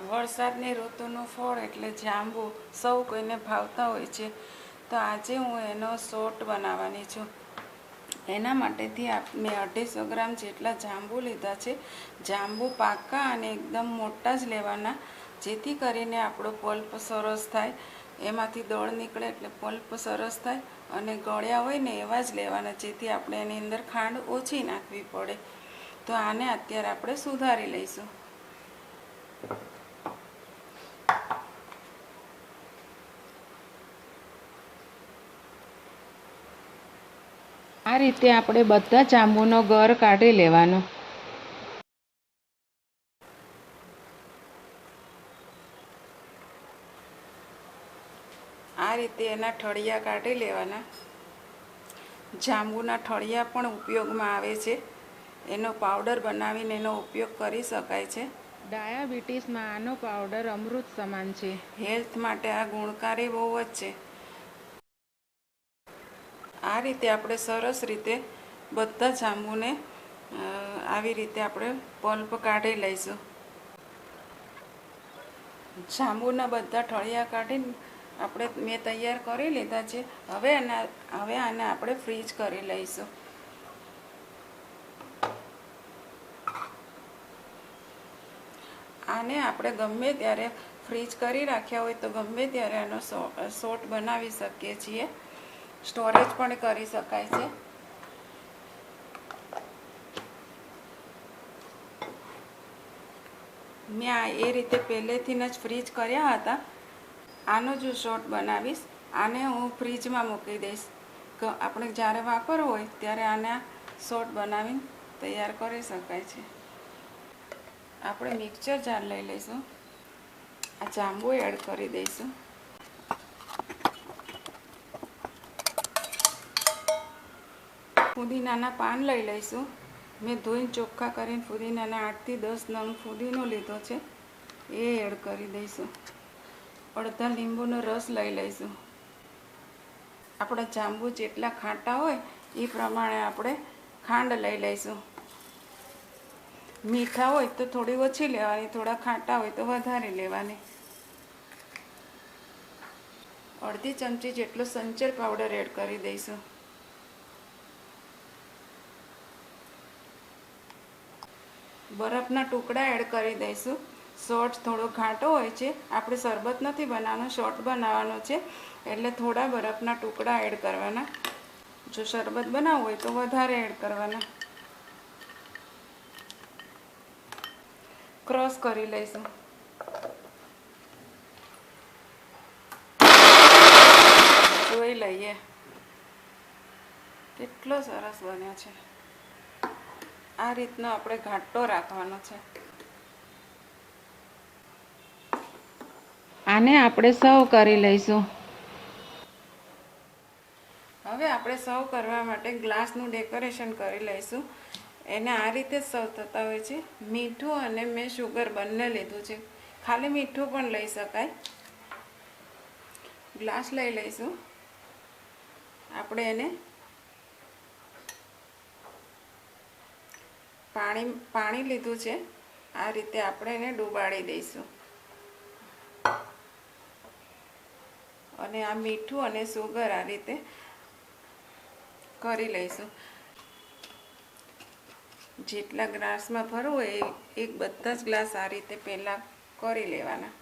વરસાદની ઋતુનું ફળ એટલે જાંબુ સૌ કોઈને ભાવતા હોય છે. તો આજે હું એનો શોર્ટ બનાવવાની છું. એના માટેથી મેં 250 ગ્રામ જેટલા જાંબુ લીધા છે. જાંબુ પાકા અને એકદમ મોટા જ લેવાના, જેથી કરીને આપણો પલ્પ સરસ થાય. એમાંથી દળ નીકળે એટલે પલ્પ સરસ થાય. અને ગળ્યા હોય ને એવા જ લેવાના, જેથી આપણે એની અંદર ખાંડ ઓછી નાખવી પડે. તો આને અત્યારે આપણે સુધારી લઈશું. આ રીતે આપણે બધા જાંબુનો ગર કાઢી લેવાનો. આ રીતે એના ઠળિયા કાઢી લેવાના. જાંબુના ઠળિયા પણ ઉપયોગમાં આવે છે. એનો પાવડર બનાવીને એનો ઉપયોગ કરી શકાય છે. ડાયાબિટીસમાં આનો પાવડર અમૃત સમાન છે. હેલ્થ માટે આ ગુણકારી બહુ જ છે. આ રીતે આપણે સરસ રીતે બધા જાંબુને આવી રીતે આપણે પલ્પ કાઢી લઈશું. જાંબુના બધા ઠળિયા કાઢીને મેં તૈયાર કરી લીધા છે. હવે આને આપણે ફ્રીજ કરી લઈશું. આને આપણે ગમે ત્યારે ફ્રીજ કરી રાખ્યા હોય તો ગમે ત્યારે આનો શોર્ટ બનાવી શકીએ છીએ. સ્ટોરેજ પણ કરી શકાય છે. મેં એ રીતે પહેલેથી જ ફ્રીજ કર્યા હતા. આનો જો શોર્ટ બનાવીશ, આને હું ફ્રીજમાં મૂકી દઈશ. આપણે જ્યારે વાપરવું હોય ત્યારે આને શોર્ટ બનાવીને તૈયાર કરી શકાય છે. આપણે મિક્સર જાર લઈ લઈશું. આ જાંબુ એડ કરી દઈશું. ફુદીનાના પાન લઈ લઈશું. મેં ધોઈને ચોખ્ખા કરીને ફુદીનાના 8 થી 10 નંગ ફુદીનો લીધો છે, એ એડ કરી દઈશું. અડધા લીંબુનો રસ લઈ લઈશું. આપણા જાંબુ જેટલા ખાટા હોય એ પ્રમાણે આપણે ખાંડ લઈ લઈશું. મીઠા હોય તો થોડી ઓછી લેવાની, થોડા ખાટા હોય તો વધારે લેવાની. અડધી ચમચી જેટલો સંચર પાવડર એડ કરી દઈશું. બરફના ટુકડા એડ કરી દઈશું. શોર્ટ થોડો ઘાટો હોય છે. આપણે શરબત નથી બનાવવાનો, શોર્ટ બનાવવાનો છે, એટલે થોડા બરફના ટુકડા એડ કરવાના. જો શરબત બનાવવું હોય તો વધારે એડ કરવાના. ક્રશ કરી લઈશું. જોઈ લઈએ કેટલો સરસ બન્યો છે. આ રીતનો આપણે ઘાટો રાખવાનો છે. આને આપણે સર્વ કરી લઈશું. હવે આપણે સર્વ કરવા માટે ગ્લાસનું ડેકોરેશન કરી લઈશું. એને આ રીતે સર્વ થતા હોય છે. મીઠું અને મેં શુગર બંને લીધું છે. ખાલી મીઠું પણ લઈ શકાય. ગ્લાસ લઈ લઈશું. આપણે એને પાણી લીધું છે. આ રીતે આપણે એને ડુબાડી દઈશું. અને આ મીઠું અને સુગર આ રીતે કરી લઈશું. જેટલા ગ્લાસમાં ભરવું હોય એક બધા જ ગ્લાસ આ રીતે પહેલાં કરી લેવાના.